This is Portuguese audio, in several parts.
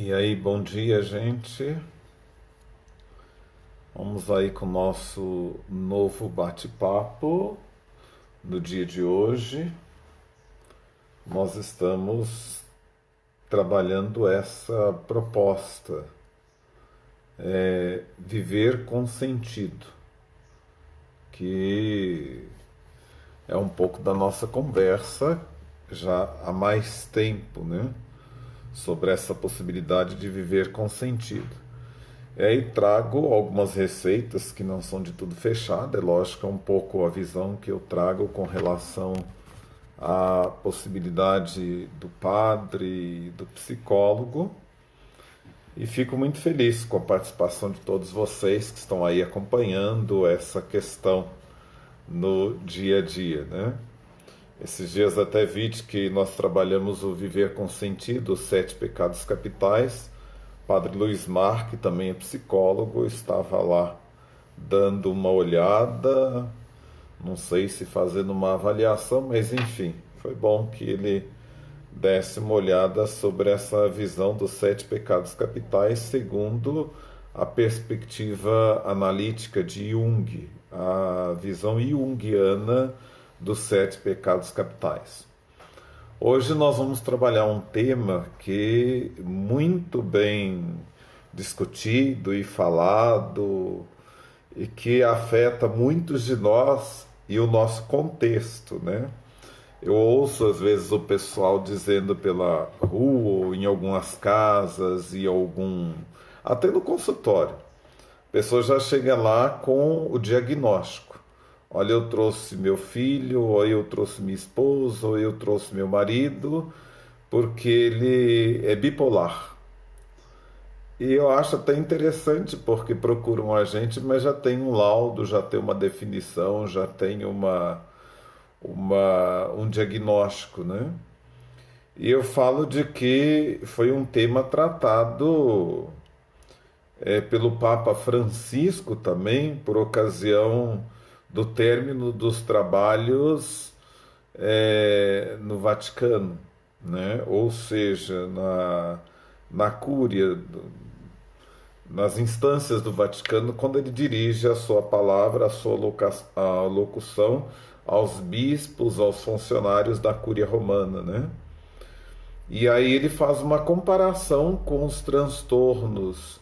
E aí, bom dia, gente. Vamos aí com o nosso novo bate-papo no dia de hoje. Nós estamos trabalhando essa proposta, viver com sentido, que é um pouco da nossa conversa já há mais tempo, né? Sobre essa possibilidade de viver com sentido. E aí trago algumas receitas que não são de tudo fechada, é lógico, é um pouco a visão que eu trago com relação à possibilidade do padre, do psicólogo, e fico muito feliz com a participação de todos vocês que estão aí acompanhando essa questão no dia a dia, né? Esses dias até vi que nós trabalhamos o Viver com Sentido, os 7 pecados capitais. Padre Luiz Mar, que também é psicólogo, estava lá dando uma olhada, não sei se fazendo uma avaliação, mas enfim, foi bom que ele desse uma olhada sobre essa visão dos 7 pecados capitais segundo a perspectiva analítica de Jung, a visão junguiana dos 7 pecados capitais. Hoje nós vamos trabalhar um tema que muito bem discutido e falado e que afeta muitos de nós e o nosso contexto, né? Eu ouço às vezes o pessoal dizendo pela rua ou em algumas casas e até no consultório. A pessoa já chega lá com o diagnóstico. Olha, eu trouxe meu filho, ou eu trouxe minha esposa, ou eu trouxe meu marido, porque ele é bipolar. E eu acho até interessante, porque procuram a gente, mas já tem um laudo, já tem uma definição, já tem um diagnóstico, né? E eu falo de que foi um tema tratado pelo Papa Francisco também, por ocasião do término dos trabalhos no Vaticano, né? Ou seja, na cúria, nas instâncias do Vaticano, quando ele dirige a sua palavra, a locução aos bispos, aos funcionários da cúria romana, né? E aí ele faz uma comparação com os transtornos,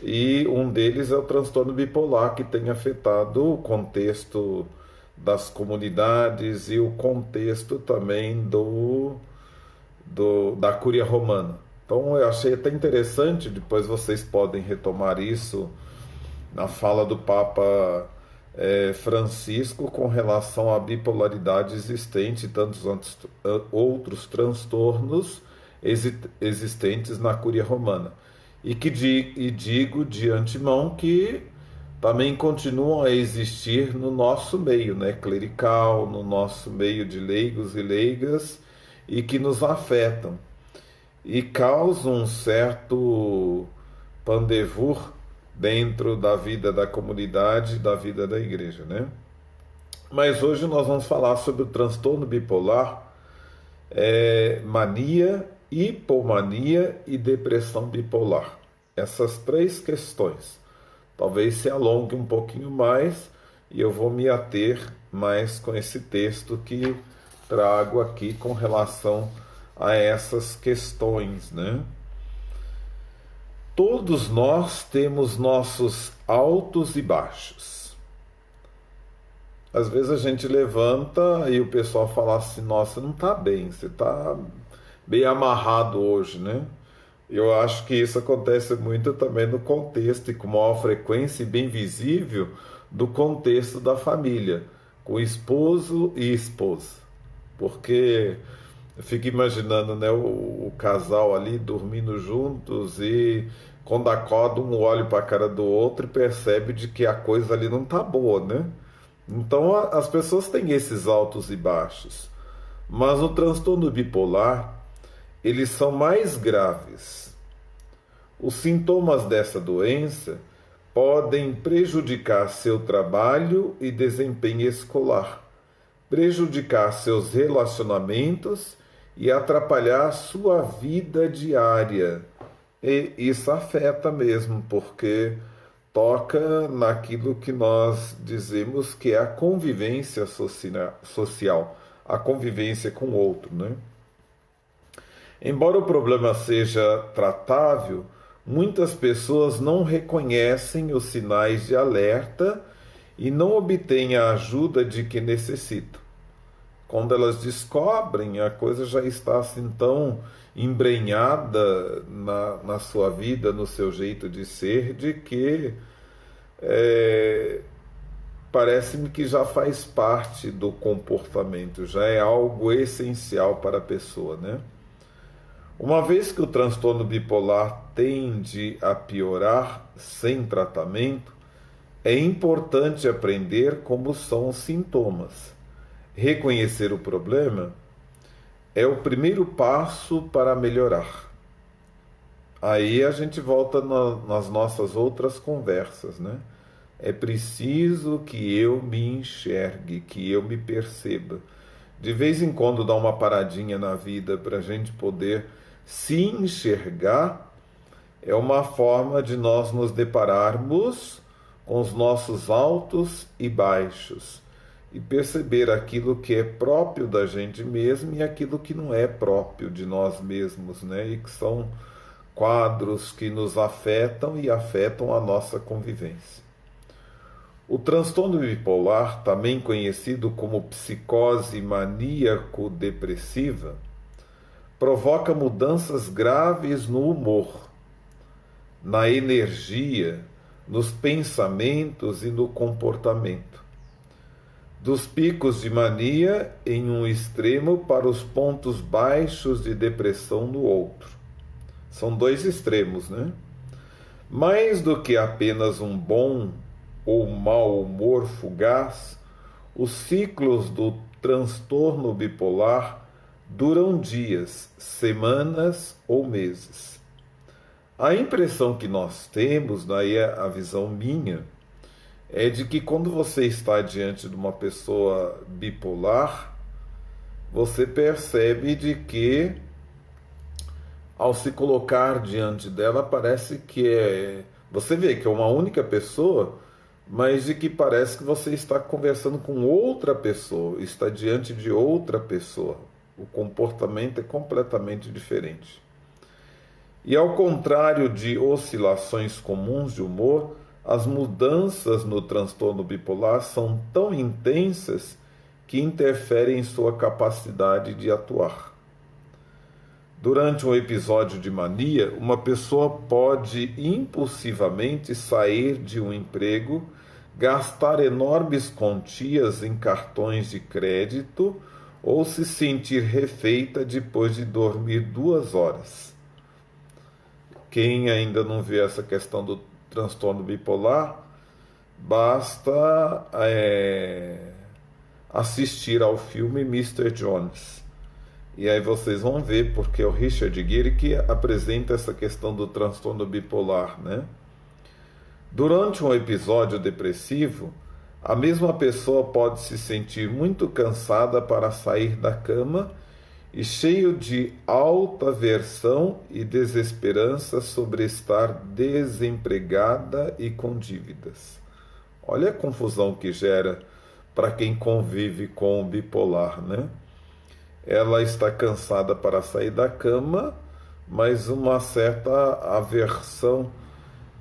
e um deles é o transtorno bipolar, que tem afetado o contexto das comunidades e o contexto também da Cúria Romana. Então eu achei até interessante, depois vocês podem retomar isso na fala do Papa Francisco com relação à bipolaridade existente e tantos outros transtornos existentes na Cúria Romana. E digo de antemão que também continuam a existir no nosso meio, né, clerical, no nosso meio de leigos e leigas, e que nos afetam e causam um certo pandevur dentro da vida da comunidade, da vida da igreja, né? Mas hoje nós vamos falar sobre o transtorno bipolar, mania, hipomania e depressão bipolar. Essas 3 questões. Talvez se alongue um pouquinho mais e eu vou me ater mais com esse texto que trago aqui com relação a essas questões, né? Todos nós temos nossos altos e baixos. Às vezes a gente levanta e o pessoal fala assim: nossa, não está bem, você está bem amarrado hoje, né? Eu acho que isso acontece muito também no contexto e com maior frequência e bem visível do contexto da família, com esposo e esposa. Porque eu fico imaginando, né, o casal ali dormindo juntos e quando acorda um olha para a cara do outro e percebe de que a coisa ali não tá boa, né? Então as pessoas têm esses altos e baixos. Mas no transtorno bipolar, eles são mais graves. Os sintomas dessa doença podem prejudicar seu trabalho e desempenho escolar, prejudicar seus relacionamentos e atrapalhar sua vida diária, E isso afeta mesmo, porque toca naquilo que nós dizemos que é a convivência social, a convivência com o outro, né? Embora o problema seja tratável, muitas pessoas não reconhecem os sinais de alerta e não obtêm a ajuda de que necessitam. Quando elas descobrem, a coisa já está assim tão embrenhada na sua vida, no seu jeito de ser, de que é, parece-me que já faz parte do comportamento, já é algo essencial para a pessoa, né? Uma vez que o transtorno bipolar tende a piorar sem tratamento, é importante aprender como são os sintomas. Reconhecer o problema é o primeiro passo para melhorar. Aí a gente volta nas nossas outras conversas, né? É preciso que eu me enxergue, que eu me perceba. De vez em quando dá uma paradinha na vida para a gente poder se enxergar, é uma forma de nós nos depararmos com os nossos altos e baixos e perceber aquilo que é próprio da gente mesmo e aquilo que não é próprio de nós mesmos, né? E que são quadros que nos afetam e afetam a nossa convivência. O transtorno bipolar, também conhecido como psicose maníaco-depressiva, provoca mudanças graves no humor, na energia, nos pensamentos e no comportamento. Dos picos de mania em um extremo para os pontos baixos de depressão no outro. São dois extremos, né? Mais do que apenas um bom ou mau humor fugaz, os ciclos do transtorno bipolar duram dias, semanas ou meses. A impressão que nós temos, daí é a visão minha, é de que quando você está diante de uma pessoa bipolar, você percebe de que ao se colocar diante dela parece que você vê que é uma única pessoa, mas de que parece que você está conversando com outra pessoa, está diante de outra pessoa. O comportamento é completamente diferente. E ao contrário de oscilações comuns de humor, as mudanças no transtorno bipolar são tão intensas que interferem em sua capacidade de atuar. Durante um episódio de mania, uma pessoa pode impulsivamente sair de um emprego, gastar enormes quantias em cartões de crédito ou se sentir refeita depois de dormir 2 horas. Quem ainda não vê essa questão do transtorno bipolar, basta assistir ao filme Mr. Jones. E aí vocês vão ver porque é o Richard Gere que apresenta essa questão do transtorno bipolar, né? Durante um episódio depressivo, a mesma pessoa pode se sentir muito cansada para sair da cama e cheio de alta aversão e desesperança sobre estar desempregada e com dívidas. Olha a confusão que gera para quem convive com o bipolar, né? Ela está cansada para sair da cama, mas uma certa aversão,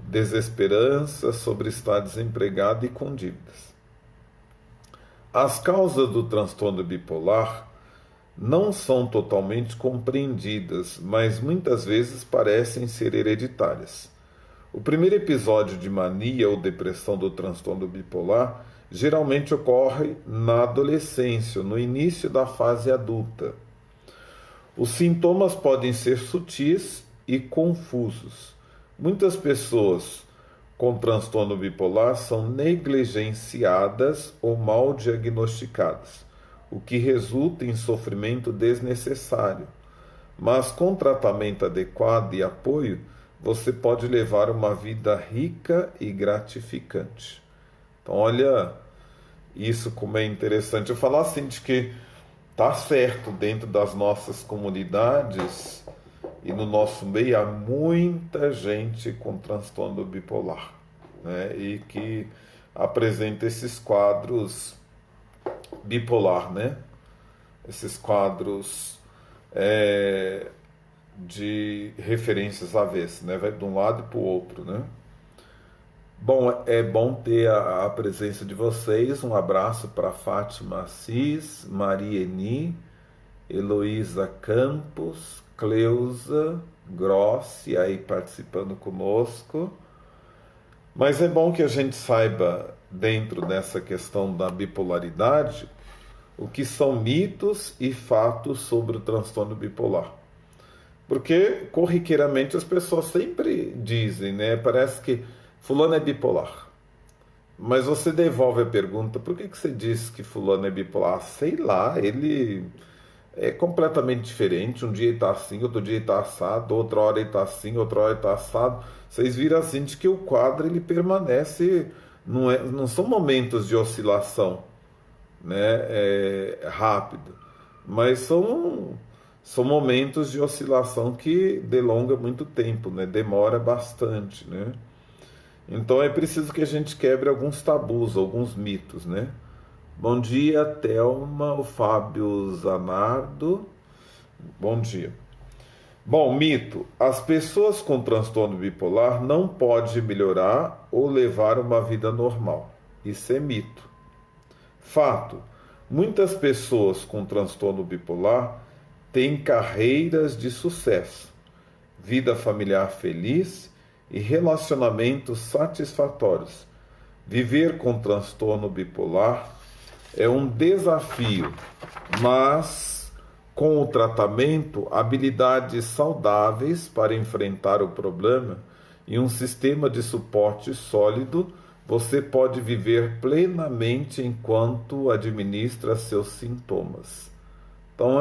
desesperança sobre estar desempregada e com dívidas. As causas do transtorno bipolar não são totalmente compreendidas, mas muitas vezes parecem ser hereditárias. O primeiro episódio de mania ou depressão do transtorno bipolar geralmente ocorre na adolescência, no início da fase adulta. Os sintomas podem ser sutis e confusos. Muitas pessoas com transtorno bipolar são negligenciadas ou mal diagnosticadas, o que resulta em sofrimento desnecessário. Mas com tratamento adequado e apoio, você pode levar uma vida rica e gratificante. Então, olha isso como é interessante. Eu falar assim de que tá certo dentro das nossas comunidades e no nosso meio há muita gente com transtorno bipolar, né? E que apresenta esses quadros bipolar, né? Esses quadros de referências avessas, né? Vai de um lado e para o outro, né? Bom, é bom ter a presença de vocês. Um abraço para Fátima Assis, Maria Eni, Heloísa Campos, Cleusa Grossi aí participando conosco. Mas é bom que a gente saiba, dentro dessa questão da bipolaridade, o que são mitos e fatos sobre o transtorno bipolar. Porque corriqueiramente as pessoas sempre dizem, né? Parece que fulano é bipolar. Mas você devolve a pergunta, por que você disse que fulano é bipolar? Sei lá, ele é completamente diferente. Um dia ele está assim, outro dia ele está assado, outra hora ele está assim, outra hora ele está assado. Vocês viram assim de que o quadro ele permanece, não são momentos de oscilação, né, rápido, mas são momentos de oscilação que delonga muito tempo, né, demora bastante, né? Então é preciso que a gente quebre alguns tabus, alguns mitos, né? Bom dia, Thelma, o Fábio Zanardo. Bom dia. Bom, mito. As pessoas com transtorno bipolar não podem melhorar ou levar uma vida normal. Isso é mito. Fato. Muitas pessoas com transtorno bipolar têm carreiras de sucesso, vida familiar feliz e relacionamentos satisfatórios. Viver com transtorno bipolar é um desafio, mas com o tratamento, habilidades saudáveis para enfrentar o problema e um sistema de suporte sólido, você pode viver plenamente enquanto administra seus sintomas. Então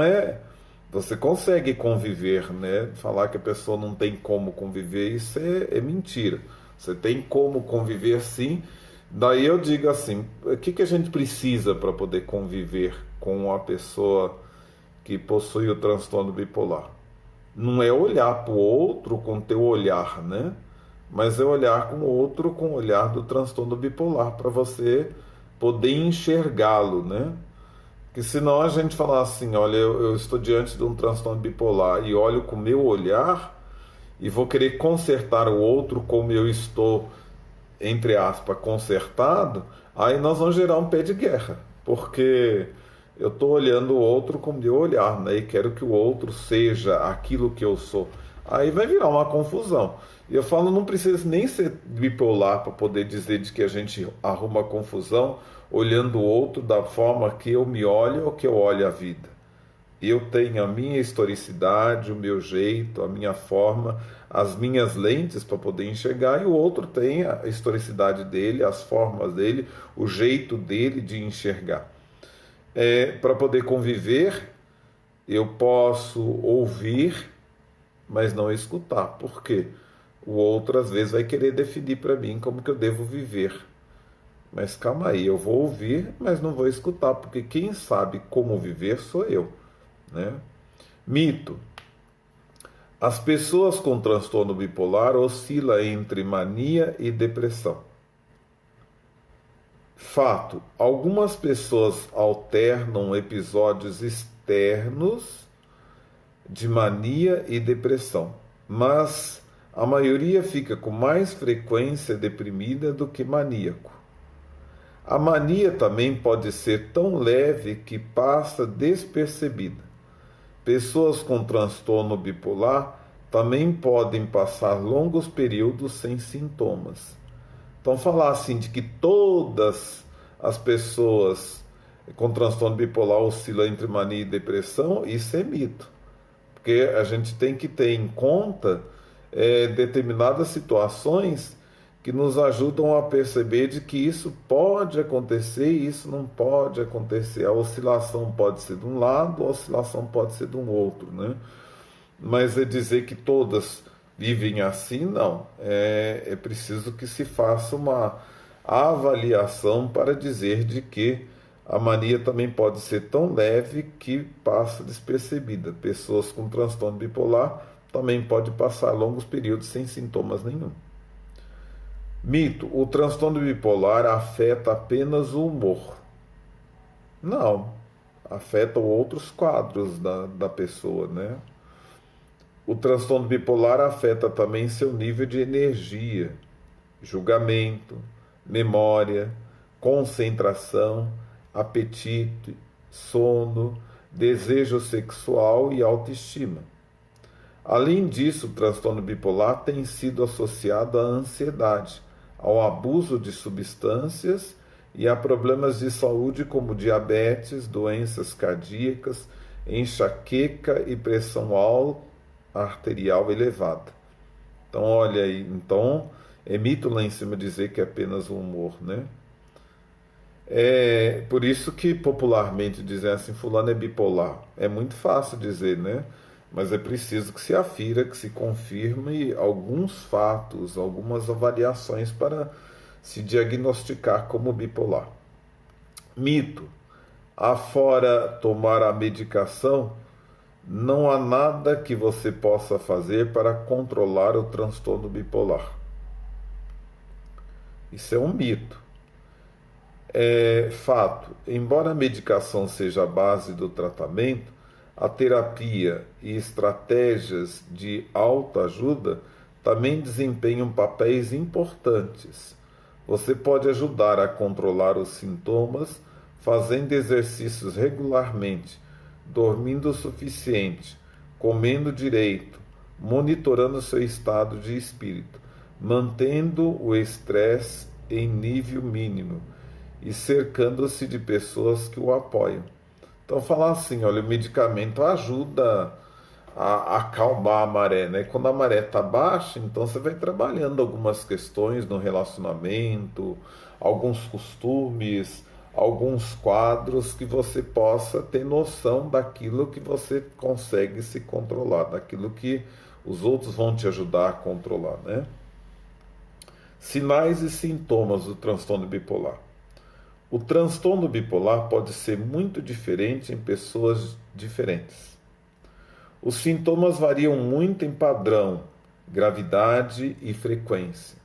você consegue conviver, né? Falar que a pessoa não tem como conviver, isso é mentira. Você tem como conviver sim. Daí eu digo assim, o que a gente precisa para poder conviver com uma pessoa que possui o transtorno bipolar? Não é olhar para o outro com teu olhar, né? Mas é olhar com o outro com o olhar do transtorno bipolar, para você poder enxergá-lo, né? Porque senão a gente falar assim, olha, eu estou diante de um transtorno bipolar e olho com o meu olhar e vou querer consertar o outro como eu estou, entre aspas, consertado, aí nós vamos gerar um pé de guerra, porque eu estou olhando o outro com o meu olhar, né? E quero que o outro seja aquilo que eu sou. Aí vai virar uma confusão. E eu falo, não precisa nem ser bipolar para poder dizer de que a gente arruma confusão olhando o outro da forma que eu me olho ou que eu olho a vida. Eu tenho a minha historicidade, o meu jeito, a minha forma, as minhas lentes para poder enxergar, e o outro tem a historicidade dele, as formas dele, o jeito dele de enxergar. Para poder conviver, eu posso ouvir, mas não escutar. Por quê? O outro às vezes vai querer definir para mim como que eu devo viver. Mas calma aí, eu vou ouvir, mas não vou escutar, porque quem sabe como viver sou eu, né? Mito. As pessoas com transtorno bipolar oscilam entre mania e depressão. Fato. Algumas pessoas alternam episódios externos de mania e depressão, mas a maioria fica com mais frequência deprimida do que maníaco. A mania também pode ser tão leve que passa despercebida. Pessoas com transtorno bipolar também podem passar longos períodos sem sintomas. Então, falar assim de que todas as pessoas com transtorno bipolar oscilam entre mania e depressão, isso é mito. Porque a gente tem que ter em conta determinadas situações que nos ajudam a perceber de que isso pode acontecer e isso não pode acontecer. A oscilação pode ser de um lado, a oscilação pode ser de um outro, né? Mas dizer que todas vivem assim, não. É preciso que se faça uma avaliação para dizer de que a mania também pode ser tão leve que passa despercebida. Pessoas com transtorno bipolar também pode passar longos períodos sem sintomas nenhum. Mito: o transtorno bipolar afeta apenas o humor. Não, afeta outros quadros da pessoa, né? O transtorno bipolar afeta também seu nível de energia, julgamento, memória, concentração, apetite, sono, desejo sexual e autoestima. Além disso, o transtorno bipolar tem sido associado à ansiedade, ao abuso de substâncias e a problemas de saúde como diabetes, doenças cardíacas, enxaqueca e pressão arterial elevada. Então, olha aí, então é mito lá em cima dizer que é apenas o humor, né? É por isso que popularmente dizem assim, fulano é bipolar. É muito fácil dizer, né? Mas é preciso que se afira, que se confirme alguns fatos, algumas avaliações para se diagnosticar como bipolar. Mito: afora tomar a medicação, não há nada que você possa fazer para controlar o transtorno bipolar. Isso é um mito. É fato: embora a medicação seja a base do tratamento, a terapia e estratégias de autoajuda também desempenham papéis importantes. Você pode ajudar a controlar os sintomas fazendo exercícios regularmente, dormindo o suficiente, comendo direito, monitorando seu estado de espírito, mantendo o estresse em nível mínimo e cercando-se de pessoas que o apoiam. Então, falar assim, olha, o medicamento ajuda a acalmar a maré, né? Quando a maré está baixa, então você vai trabalhando algumas questões no relacionamento, alguns costumes, alguns quadros que você possa ter noção daquilo que você consegue se controlar, daquilo que os outros vão te ajudar a controlar, né? Sinais e sintomas do transtorno bipolar. O transtorno bipolar pode ser muito diferente em pessoas diferentes. Os sintomas variam muito em padrão, gravidade e frequência.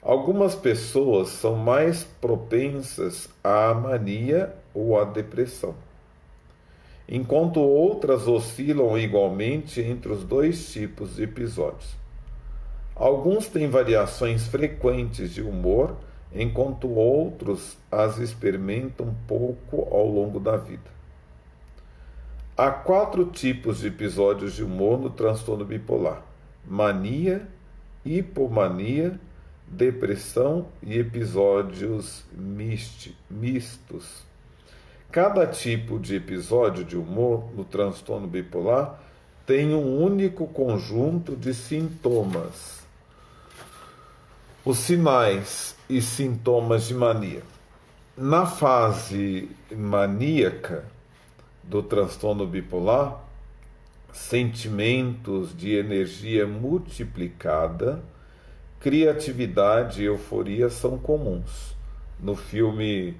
Algumas pessoas são mais propensas à mania ou à depressão, enquanto outras oscilam igualmente entre os dois tipos de episódios. Alguns têm variações frequentes de humor, enquanto outros as experimentam pouco ao longo da vida. Há 4 tipos de episódios de humor no transtorno bipolar: mania, hipomania, depressão e episódios mistos. Cada tipo de episódio de humor no transtorno bipolar tem um único conjunto de sintomas. Os sinais e sintomas de mania. Na fase maníaca do transtorno bipolar, sentimentos de energia multiplicada, criatividade e euforia são comuns. No filme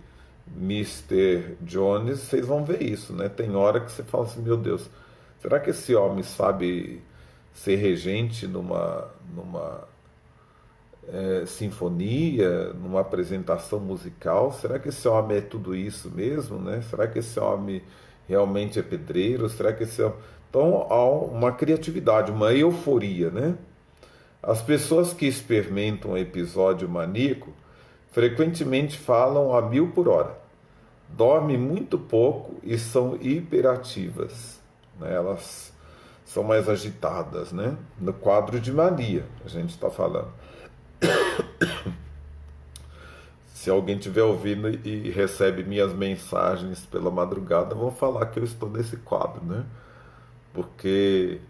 Mr. Jones, vocês vão ver isso, né? Tem hora que você fala assim, meu Deus, será que esse homem sabe ser regente numa sinfonia, numa apresentação musical? Será que esse homem é tudo isso mesmo, né? Será que esse homem realmente é pedreiro? Será que esse homem... Então há uma criatividade, uma euforia, né? As pessoas que experimentam um episódio maníaco frequentemente falam a 1000 por hora, dormem muito pouco e são hiperativas, né? Elas são mais agitadas, né? No quadro de mania, a gente está falando. Se alguém estiver ouvindo e recebe minhas mensagens pela madrugada, vão falar que eu estou nesse quadro, né? Porque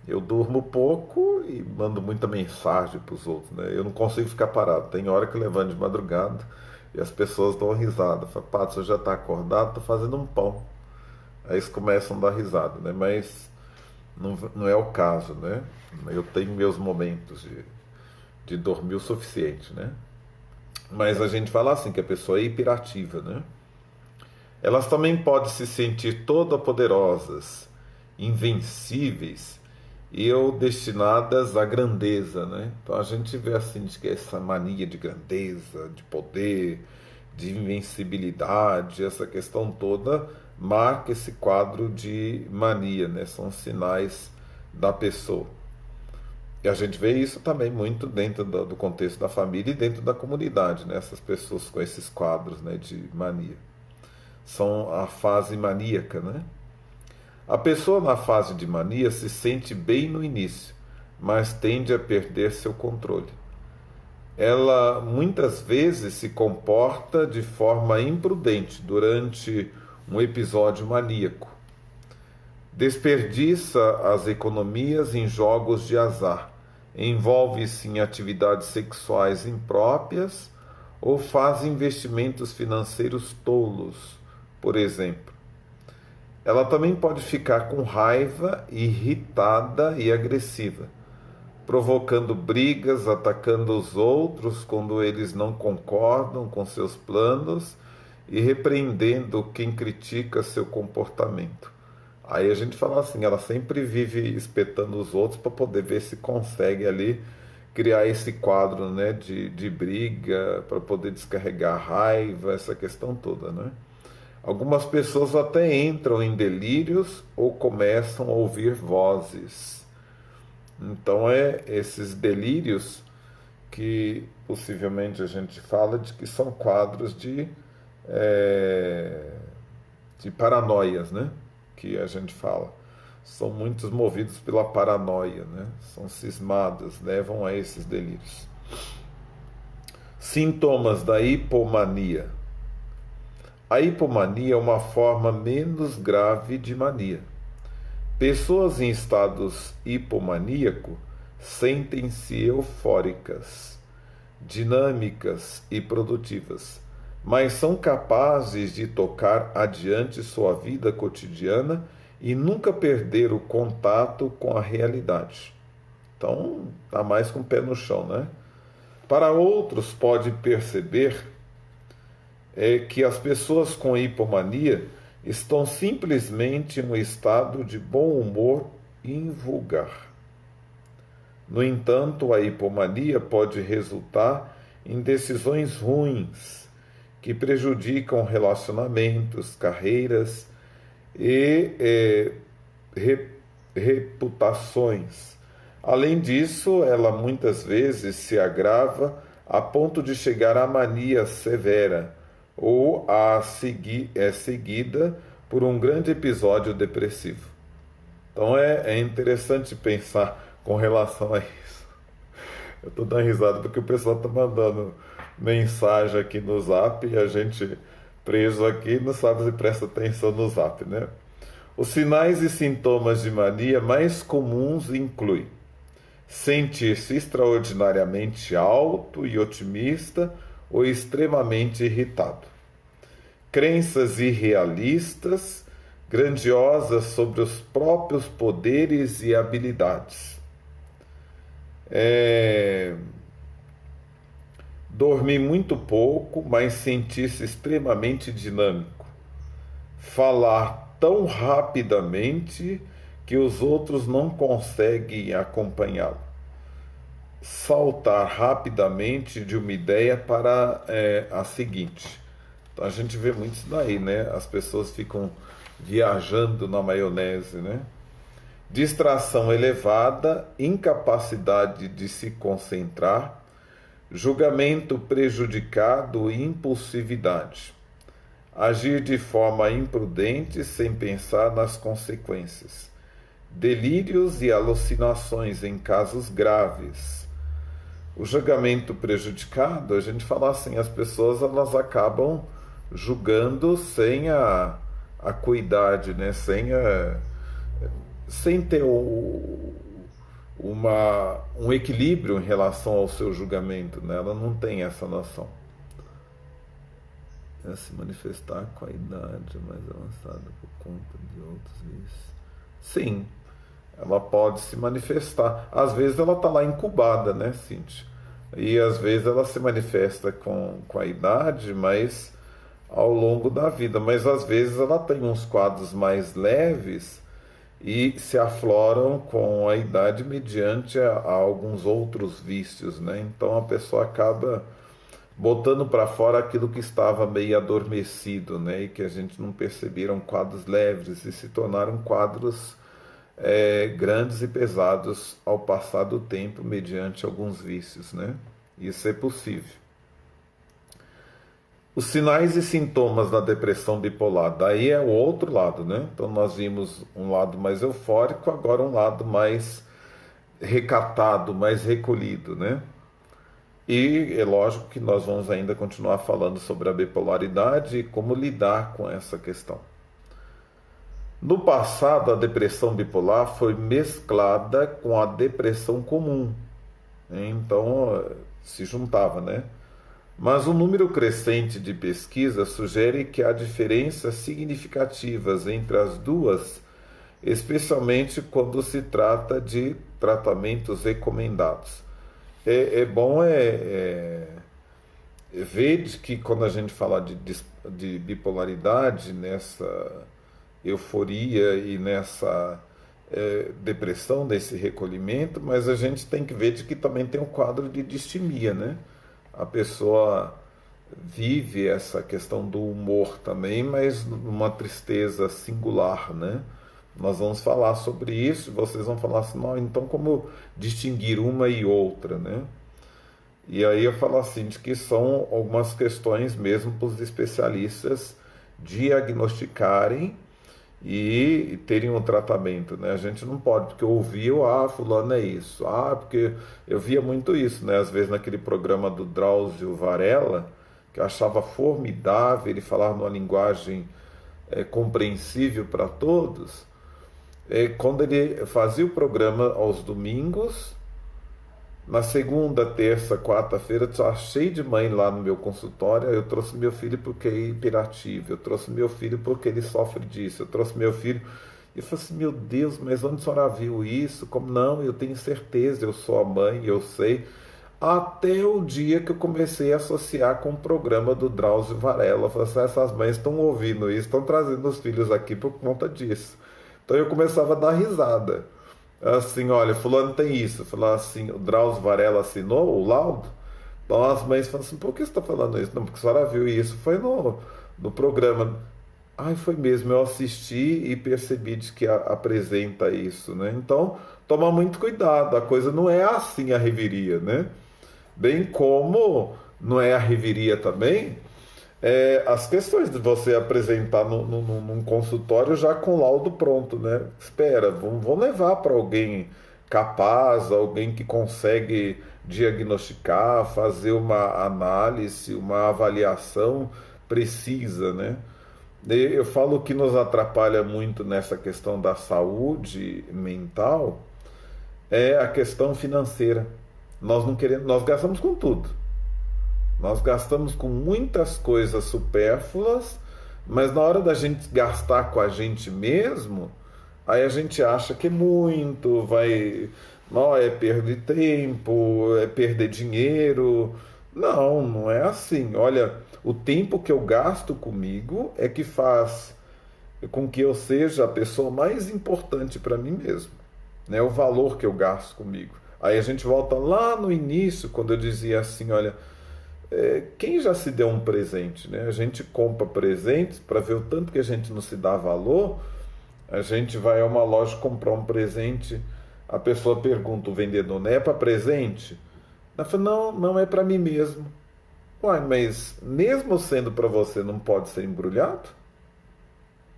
eu durmo pouco e mando muita mensagem para os outros, né? Eu não consigo ficar parado. Tem hora que eu levanto de madrugada e as pessoas dão risada. Falam, Pato, você já está acordado? Estou fazendo um pão. Aí eles começam a dar risada, né? Mas não é o caso, né? Eu tenho meus momentos de dormir o suficiente, né? Mas a gente fala assim, que a pessoa é hiperativa, né? Elas também podem se sentir toda poderosas, invencíveis e ou destinadas à grandeza, né? Então a gente vê assim de que essa mania de grandeza, de poder, de invencibilidade, essa questão toda marca esse quadro de mania, né? São sinais da pessoa. E a gente vê isso também muito dentro do contexto da família e dentro da comunidade, né? Essas pessoas com esses quadros, né, de mania. São a fase maníaca, né? A pessoa na fase de mania se sente bem no início, mas tende a perder seu controle. Ela muitas vezes se comporta de forma imprudente durante um episódio maníaco. Desperdiça as economias em jogos de azar, envolve-se em atividades sexuais impróprias ou faz investimentos financeiros tolos, por exemplo. Ela também pode ficar com raiva, irritada e agressiva, provocando brigas, atacando os outros quando eles não concordam com seus planos e repreendendo quem critica seu comportamento. Aí a gente fala assim, ela sempre vive espetando os outros para poder ver se consegue ali criar esse quadro, né, de briga, para poder descarregar a raiva, essa questão toda, né? Algumas pessoas até entram em delírios ou começam a ouvir vozes. Então é esses delírios que possivelmente a gente fala de que são quadros de paranoias, né? Que a gente fala. São muitos movidos pela paranoia, né? São cismadas, levam a esses delírios. Sintomas da hipomania. A hipomania é uma forma menos grave de mania. Pessoas em estados hipomaníaco sentem-se eufóricas, dinâmicas e produtivas, mas são capazes de tocar adiante sua vida cotidiana e nunca perder o contato com a realidade. Então, está mais com o pé no chão, né? Para outros, pode perceber que as pessoas com hipomania estão simplesmente em um estado de bom humor invulgar. No entanto, a hipomania pode resultar em decisões ruins que prejudicam relacionamentos, carreiras e reputações. Além disso, ela muitas vezes se agrava a ponto de chegar à mania severa ou é seguida por um grande episódio depressivo. Então é interessante pensar com relação a isso. Eu estou dando risada porque o pessoal está mandando mensagem aqui no Zap e a gente preso aqui não sabe se presta atenção no Zap, né? Os sinais e sintomas de mania mais comuns incluem sentir-se extraordinariamente alto e otimista ou extremamente irritado, crenças irrealistas, grandiosas sobre os próprios poderes e habilidades, dormir muito pouco, mas sentir-se extremamente dinâmico, falar tão rapidamente que os outros não conseguem acompanhá-lo, saltar rapidamente de uma ideia para a seguinte. Então a gente vê muito isso daí, né? As pessoas ficam viajando na maionese, né? Distração elevada, incapacidade de se concentrar, julgamento prejudicado e impulsividade. Agir de forma imprudente sem pensar nas consequências. Delírios e alucinações em casos graves. O julgamento prejudicado, a gente fala assim, as pessoas elas acabam julgando sem a acuidade, né? Sem ter um equilíbrio em relação ao seu julgamento, né? Ela não tem essa noção. É se manifestar com a idade mais avançada por conta de outros vícios. Sim, ela pode se manifestar. Às vezes ela está lá incubada, né, Cíntia? E às vezes ela se manifesta com a idade, mas ao longo da vida. Mas às vezes ela tem uns quadros mais leves e se afloram com a idade mediante a alguns outros vícios, né? Então a pessoa acaba botando para fora aquilo que estava meio adormecido, né? E que a gente não perceberam quadros leves e se tornaram quadros grandes e pesados ao passar do tempo mediante alguns vícios, né? Isso é possível. Os sinais e sintomas da depressão bipolar, daí é o outro lado, né? Então nós vimos um lado mais eufórico, agora um lado mais recatado, mais recolhido, né? E é lógico que nós vamos ainda continuar falando sobre a bipolaridade e como lidar com essa questão. No passado, a depressão bipolar foi mesclada com a depressão comum, né? Então se juntava, né? Mas um número crescente de pesquisas sugere que há diferenças significativas entre as duas, especialmente quando se trata de tratamentos recomendados. É bom ver que quando a gente fala de bipolaridade, nessa euforia e nessa depressão, desse recolhimento, mas a gente tem que ver de que também tem um quadro de distimia, né? A pessoa vive essa questão do humor também, mas numa tristeza singular, né? Nós vamos falar sobre isso, vocês vão falar assim, não, então como distinguir uma e outra, né? E aí eu falo assim, de que são algumas questões mesmo para os especialistas diagnosticarem e terem um tratamento, né? A gente não pode, porque ouviu, fulano é isso, porque eu via muito isso, né? Às vezes naquele programa do Drauzio Varela, que eu achava formidável, ele falava numa linguagem compreensível para todos, quando ele fazia o programa aos domingos, na segunda, terça, quarta-feira, estava cheio de mãe lá no meu consultório. Eu trouxe meu filho porque é hiperativo, eu trouxe meu filho porque ele sofre disso, eu trouxe meu filho. E eu falei assim, meu Deus, mas onde a senhora viu isso? Como não? Eu tenho certeza, eu sou a mãe, eu sei. Até o dia que eu comecei a associar com o programa do Drauzio Varela. Eu falei assim, essas mães estão ouvindo isso, estão trazendo os filhos aqui por conta disso. Então eu começava a dar risada. Assim, olha, fulano tem isso. Falar assim, o Drauzio Varela assinou o laudo. Então as mães falam assim, por que você está falando isso? Não, porque a senhora viu isso. Foi no programa. Ai, foi mesmo, eu assisti e percebi de que apresenta isso, né? Então, toma muito cuidado, a coisa não é assim a reviria, né? Bem como não é a reviria também as questões de você apresentar num consultório já com laudo pronto, né? Espera, vamos levar para alguém capaz, alguém que consegue diagnosticar, fazer uma análise, uma avaliação precisa, né? Eu falo que nos atrapalha muito nessa questão da saúde mental é a questão financeira. Nós não queremos, nós gastamos com tudo. Nós gastamos com muitas coisas supérfluas, mas na hora da gente gastar com a gente mesmo, aí a gente acha que é muito, vai, não, é perder tempo, é perder dinheiro. Não, não é assim. Olha, o tempo que eu gasto comigo é que faz com que eu seja a pessoa mais importante para mim mesmo, né? O valor que eu gasto comigo. Aí a gente volta lá no início, quando eu dizia assim, olha, quem já se deu um presente, né? A gente compra presentes para ver o tanto que a gente não se dá valor. A gente vai a uma loja comprar um presente, a pessoa pergunta, o vendedor, não é para presente? Ela fala, não, não é para mim mesmo. Uai, mas mesmo sendo para você, não pode ser embrulhado?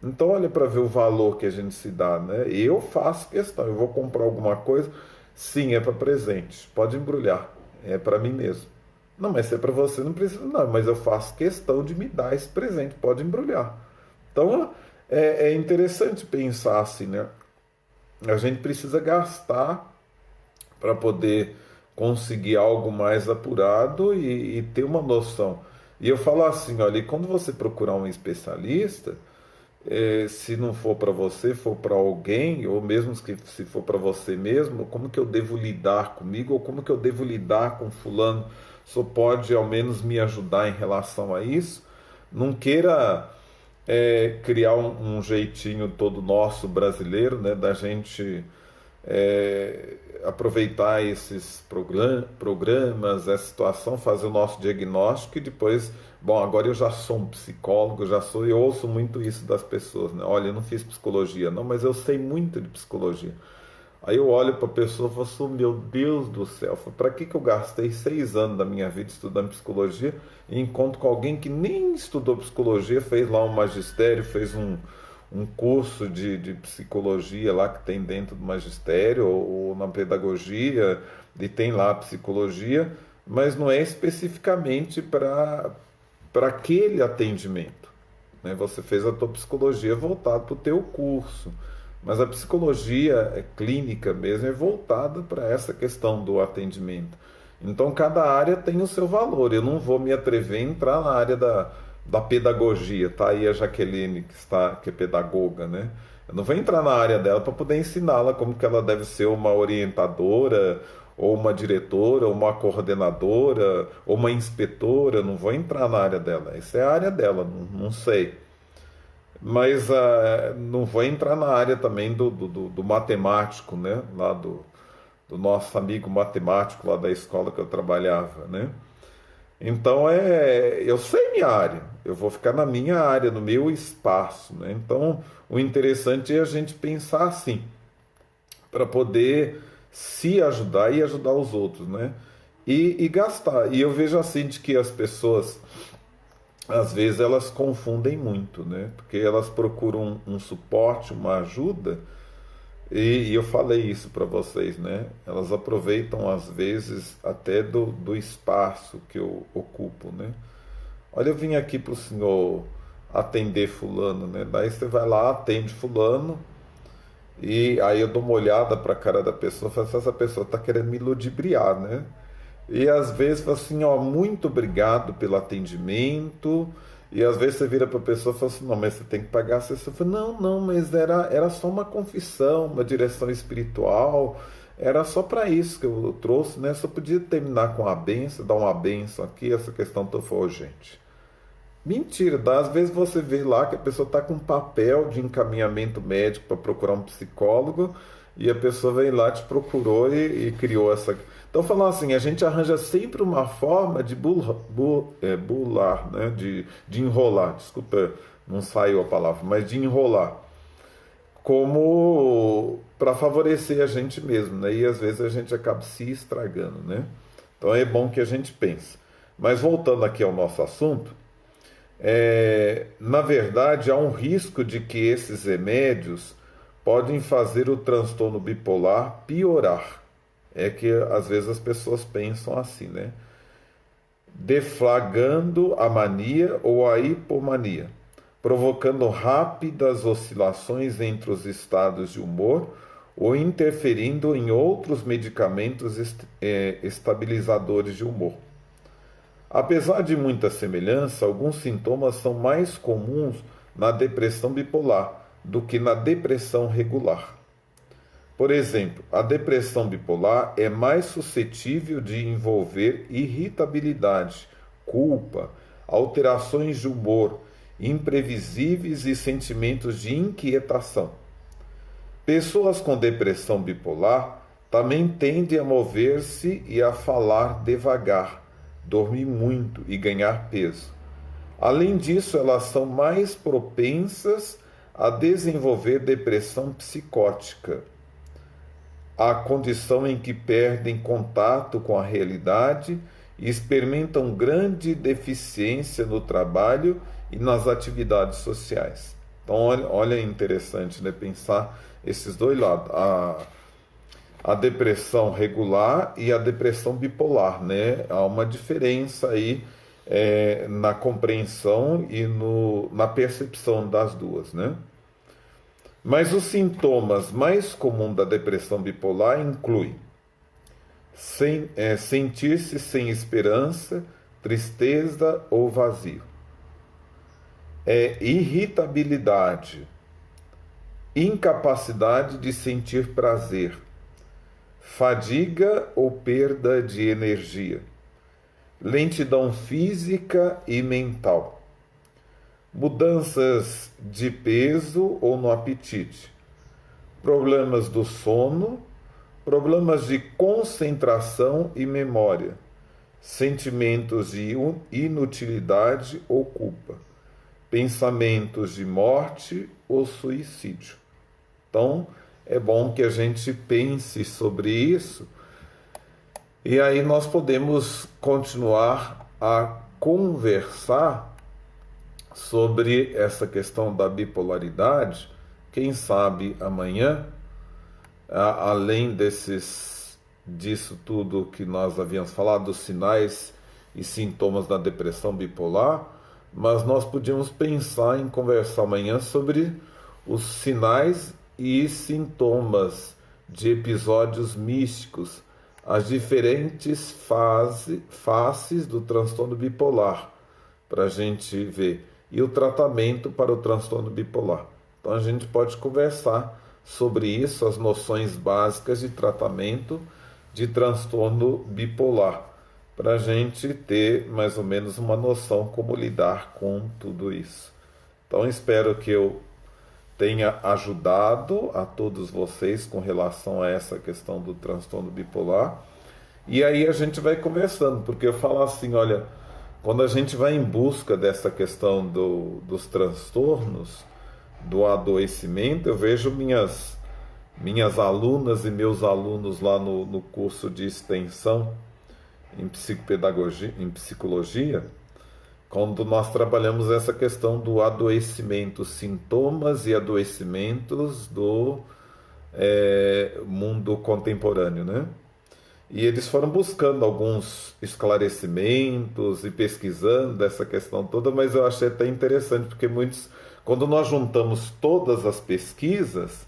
Então olha para ver o valor que a gente se dá, né? Eu faço questão, eu vou comprar alguma coisa, sim, é para presente, pode embrulhar, é para mim mesmo. Não, mas se é para você, não precisa, não, mas eu faço questão de me dar esse presente, pode embrulhar. Então é interessante pensar assim, né? A gente precisa gastar para poder conseguir algo mais apurado e ter uma noção. E eu falo assim, olha, e quando você procurar um especialista, se não for para você, for para alguém, ou mesmo que se for para você mesmo, como que eu devo lidar comigo, ou como que eu devo lidar com fulano, só pode ao menos me ajudar em relação a isso. Não queira criar um jeitinho todo nosso brasileiro, né, da gente aproveitar esses programas, essa situação, fazer o nosso diagnóstico e depois, bom, agora eu já sou um psicólogo, eu ouço muito isso das pessoas, né? Olha, eu não fiz psicologia, não, mas eu sei muito de psicologia. Aí eu olho para a pessoa e falo assim, meu Deus do céu, para que eu gastei 6 anos da minha vida estudando psicologia e encontro com alguém que nem estudou psicologia, fez lá um magistério, fez um curso de psicologia lá que tem dentro do magistério ou na pedagogia e tem lá a psicologia, mas não é especificamente para aquele atendimento, né? Você fez a tua psicologia voltada para o teu curso, mas a psicologia clínica mesmo é voltada para essa questão do atendimento. Então cada área tem o seu valor. Eu não vou me atrever a entrar na área da pedagogia. Tá aí a Jaqueline que é pedagoga, né? Eu não vou entrar na área dela para poder ensiná-la como que ela deve ser uma orientadora, ou uma diretora, ou uma coordenadora, ou uma inspetora. Eu não vou entrar na área dela. Essa é a área dela, não sei. Mas não vou entrar na área também do matemático, né? Lá do nosso amigo matemático lá da escola que eu trabalhava, né? Então eu sei minha área, eu vou ficar na minha área, no meu espaço, né? Então o interessante é a gente pensar assim, para poder se ajudar e ajudar os outros, né? E gastar. E eu vejo assim de que as pessoas às vezes elas confundem muito, né? Porque elas procuram um suporte, uma ajuda, e eu falei isso para vocês, né? Elas aproveitam às vezes até do espaço que eu ocupo, né? Olha, eu vim aqui para o senhor atender fulano, né? Daí você vai lá, atende fulano, e aí eu dou uma olhada para a cara da pessoa e falo assim, essa pessoa está querendo me ludibriar, né? E às vezes fala assim, ó, muito obrigado pelo atendimento. E às vezes você vira para a pessoa e fala assim, não, mas você tem que pagar a sessão. Fala, não, não, mas era só uma confissão, uma direção espiritual. Era só para isso que eu trouxe, né? Só podia terminar com a benção, dar uma benção aqui, essa questão toda. Falou, gente. Mentira, às vezes você vê lá que a pessoa está com um papel de encaminhamento médico para procurar um psicólogo e a pessoa vem lá, te procurou e criou essa. Então, falando assim, a gente arranja sempre uma forma de bular, né? De enrolar, desculpa, não saiu a palavra, mas de enrolar, como para favorecer a gente mesmo, né? E às vezes a gente acaba se estragando, né? Então é bom que a gente pense. Mas voltando aqui ao nosso assunto, na verdade, há um risco de que esses remédios podem fazer o transtorno bipolar piorar. É que às vezes as pessoas pensam assim, né? Deflagrando a mania ou a hipomania, provocando rápidas oscilações entre os estados de humor ou interferindo em outros medicamentos estabilizadores de humor. Apesar de muita semelhança, alguns sintomas são mais comuns na depressão bipolar do que na depressão regular. Por exemplo, a depressão bipolar é mais suscetível de envolver irritabilidade, culpa, alterações de humor, imprevisíveis e sentimentos de inquietação. Pessoas com depressão bipolar também tendem a mover-se e a falar devagar, dormir muito e ganhar peso. Além disso, elas são mais propensas a desenvolver depressão psicótica, a condição em que perdem contato com a realidade e experimentam grande deficiência no trabalho e nas atividades sociais. Então, olha interessante, né, pensar esses dois lados, a depressão regular e a depressão bipolar, né? Há uma diferença aí na compreensão e na percepção das duas, né? Mas os sintomas mais comuns da depressão bipolar incluem sentir-se sem esperança, tristeza ou vazio, irritabilidade, incapacidade de sentir prazer, fadiga ou perda de energia, lentidão física e mental, mudanças de peso ou no apetite, problemas do sono, problemas de concentração e memória, sentimentos de inutilidade ou culpa, pensamentos de morte ou suicídio. Então, é bom que a gente pense sobre isso e aí nós podemos continuar a conversar sobre essa questão da bipolaridade. Quem sabe amanhã, além disso tudo que nós havíamos falado, dos sinais e sintomas da depressão bipolar, mas nós podíamos pensar em conversar amanhã sobre os sinais e sintomas de episódios místicos, as diferentes faces do transtorno bipolar, para a gente ver, e o tratamento para o transtorno bipolar. Então a gente pode conversar sobre isso, as noções básicas de tratamento de transtorno bipolar, para a gente ter mais ou menos uma noção como lidar com tudo isso. Então espero que eu tenha ajudado a todos vocês com relação a essa questão do transtorno bipolar. E aí a gente vai conversando, porque eu falo assim, olha, quando a gente vai em busca dessa questão dos transtornos, do adoecimento, eu vejo minhas alunas e meus alunos lá no curso de extensão em psicopedagogia, em psicologia, quando nós trabalhamos essa questão do adoecimento, sintomas e adoecimentos do mundo contemporâneo, né? E eles foram buscando alguns esclarecimentos e pesquisando essa questão toda, mas eu achei até interessante, porque quando nós juntamos todas as pesquisas,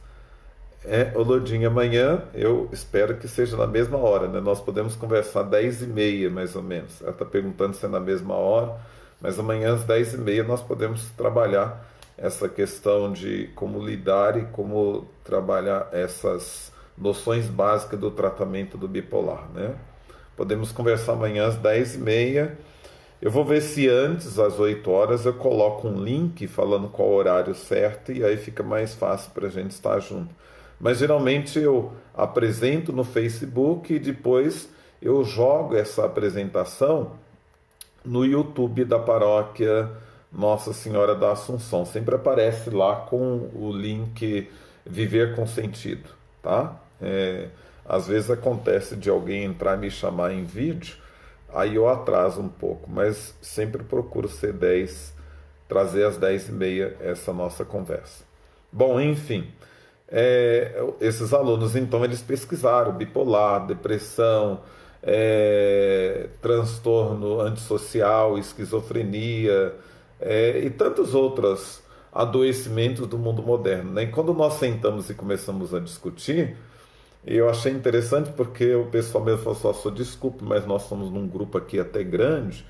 ô Lodinha, amanhã eu espero que seja na mesma hora, né? Nós podemos conversar 10h30, mais ou menos. Ela está perguntando se é na mesma hora, mas amanhã às 10h30 nós podemos trabalhar essa questão de como lidar e como trabalhar essas noções básicas do tratamento do bipolar, né? Podemos conversar amanhã às 10h30. Eu vou ver se antes, às 8 horas, eu coloco um link falando qual o horário certo e aí fica mais fácil para a gente estar junto. Mas geralmente eu apresento no Facebook e depois eu jogo essa apresentação no YouTube da paróquia Nossa Senhora da Assunção. Sempre aparece lá com o link Viver com Sentido, tá? Às vezes acontece de alguém entrar e me chamar em vídeo, aí eu atraso um pouco, mas sempre procuro trazer às 10h30 essa nossa conversa. Bom, enfim, esses alunos, então, eles pesquisaram bipolar, depressão, transtorno antissocial, esquizofrenia, e tantos outros adoecimentos do mundo moderno, né? E quando nós sentamos e começamos a discutir, eu achei interessante porque o pessoal mesmo falou assim, desculpe, mas nós somos num grupo aqui até grande,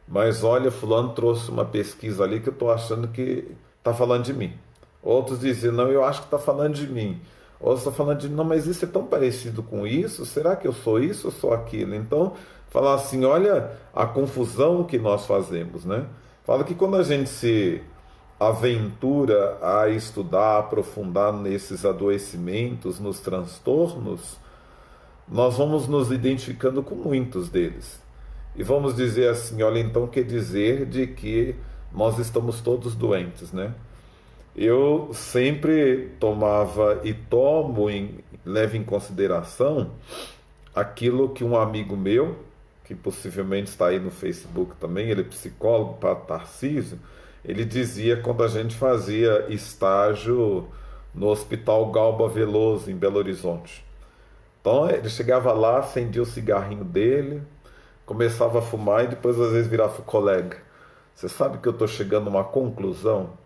mas olha, fulano trouxe uma pesquisa ali que eu estou achando que está falando de mim. Outros diziam, não, eu acho que está falando de mim. Outros estão falando de mim, não, mas isso é tão parecido com isso, será que eu sou isso ou sou aquilo? Então, falar assim, olha a confusão que nós fazemos, né? Fala que quando a gente se aventura a estudar, a aprofundar nesses adoecimentos, nos transtornos, nós vamos nos identificando com muitos deles. E vamos dizer assim, olha, então quer dizer de que nós estamos todos doentes, né? Eu sempre tomava e levo em consideração aquilo que um amigo meu, que possivelmente está aí no Facebook também, ele é psicólogo, Padre Tarcísio, ele dizia quando a gente fazia estágio no Hospital Galba Veloso, em Belo Horizonte. Então ele chegava lá, acendia o cigarrinho dele, começava a fumar e depois às vezes virava pro colega. Você sabe que eu estou chegando a uma conclusão?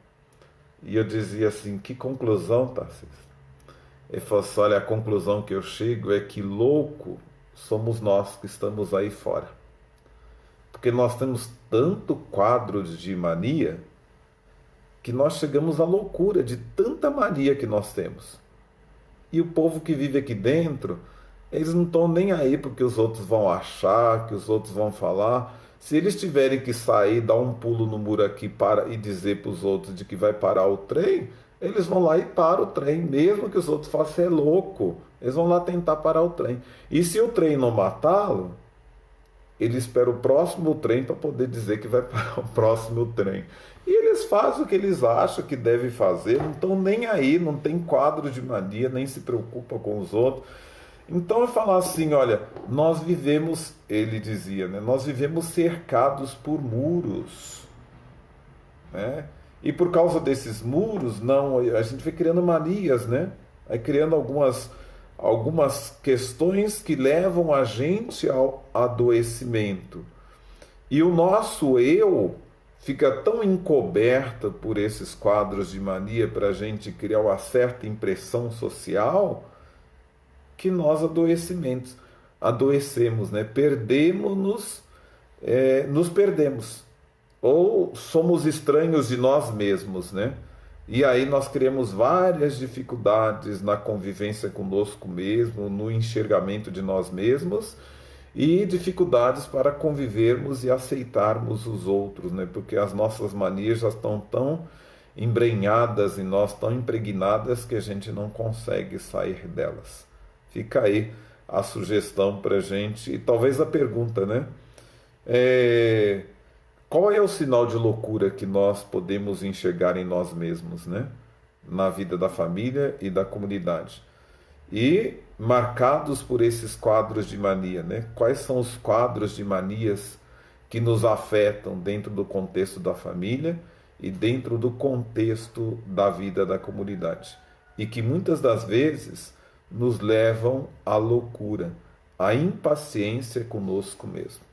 E eu dizia assim, que conclusão, Tarcísio? Ele falou assim, olha, a conclusão que eu chego é que louco somos nós que estamos aí fora. Porque nós temos tanto quadro de mania que nós chegamos à loucura de tanta mania que nós temos. E o povo que vive aqui dentro, eles não estão nem aí porque os outros vão achar, que os outros vão falar. Se eles tiverem que sair, dar um pulo no muro aqui para, e dizer para os outros de que vai parar o trem, eles vão lá e param o trem, mesmo que os outros façam, "Você é louco." Eles vão lá tentar parar o trem. E se o trem não matá-lo, ele espera o próximo trem para poder dizer que vai parar o próximo trem. E eles fazem o que eles acham que devem fazer, não estão nem aí, não tem quadro de mania, nem se preocupa com os outros. Então eu falar assim, olha, nós vivemos, ele dizia, né, nós vivemos cercados por muros, né? E por causa desses muros, não, a gente vai criando manias, né? Vai criando algumas questões que levam a gente ao adoecimento. E o nosso eu fica tão encoberto por esses quadros de mania para a gente criar uma certa impressão social que nós adoecemos, né? Nos perdemos. Ou somos estranhos de nós mesmos, né? E aí nós criamos várias dificuldades na convivência conosco mesmo, no enxergamento de nós mesmos e dificuldades para convivermos e aceitarmos os outros, né? Porque as nossas manias já estão tão embrenhadas em nós, tão impregnadas que a gente não consegue sair delas. Fica aí a sugestão para a gente e talvez a pergunta, né? Qual é o sinal de loucura que nós podemos enxergar em nós mesmos, né? Na vida da família e da comunidade? E marcados por esses quadros de mania, né? Quais são os quadros de manias que nos afetam dentro do contexto da família e dentro do contexto da vida da comunidade? E que muitas das vezes nos levam à loucura, à impaciência conosco mesmo.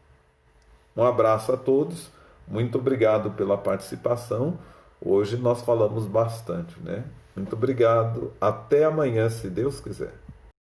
Um abraço a todos. Muito obrigado pela participação. Hoje nós falamos bastante, né? Muito obrigado. Até amanhã, se Deus quiser.